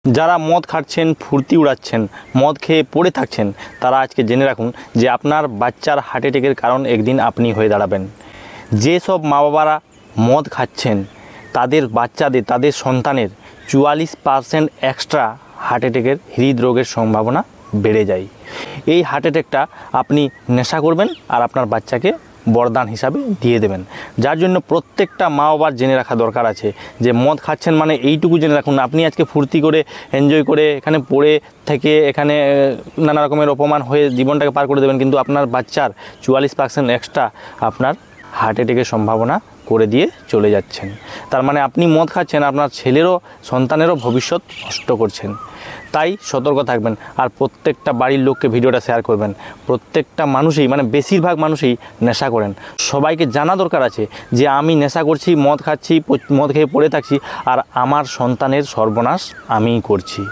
যারা মদ খাচ্ছেন, ফুর্তি উড়াচ্ছেন, মদ খেয়ে পড়ে থাকছেন, তারা আজকে জেনে রাখুন যে আপনার বাচ্চার হার্ট অ্যাটাকের কারণ একদিন আপনি হয়ে দাঁড়াবেন। যেসব মা বাবারা মদ খাচ্ছেন তাদের বাচ্চাদের, তাদের সন্তানের 44% এক্সট্রা হার্ট অ্যাটাকের, হৃদরোগের সম্ভাবনা বেড়ে যায়। এই হার্ট অ্যাটাকটা আপনি নেশা করবেন আর আপনার বাচ্চাকে বরদান হিসাবে দিয়ে দেবেন। যার জন্য প্রত্যেকটা মা বাবার জেনে রাখা দরকার আছে যে মদ খাচ্ছেন মানে এইটুকু জেনে রাখুন, আপনি আজকে ফুর্তি করে এনজয় করে এখানে পড়ে থেকে এখানে নানা রকমের অপমান হয়ে জীবনটাকে পার করে দেবেন, কিন্তু আপনার বাচ্চার 44% এক্সট্রা আপনার হার্ট অ্যাটাকের সম্ভাবনা করে দিয়ে চলে যাচ্ছেন। তার মানে আপনি মদ খাচ্ছেন, আপনার ছেলেরও, সন্তানেরও ভবিষ্যৎ নষ্ট করছেন। তাই সতর্ক থাকবেন আর প্রত্যেকটা বাড়ির লোককে ভিডিওটা শেয়ার করবেন। প্রত্যেকটা মানুষই, মানে বেশিরভাগ মানুষই নেশা করেন। সবাইকে জানা দরকার আছে যে আমি নেশা করছি, মদ খাচ্ছি, মদ খেয়ে পড়ে থাকছি আর আমার সন্তানের সর্বনাশ আমিই করছি।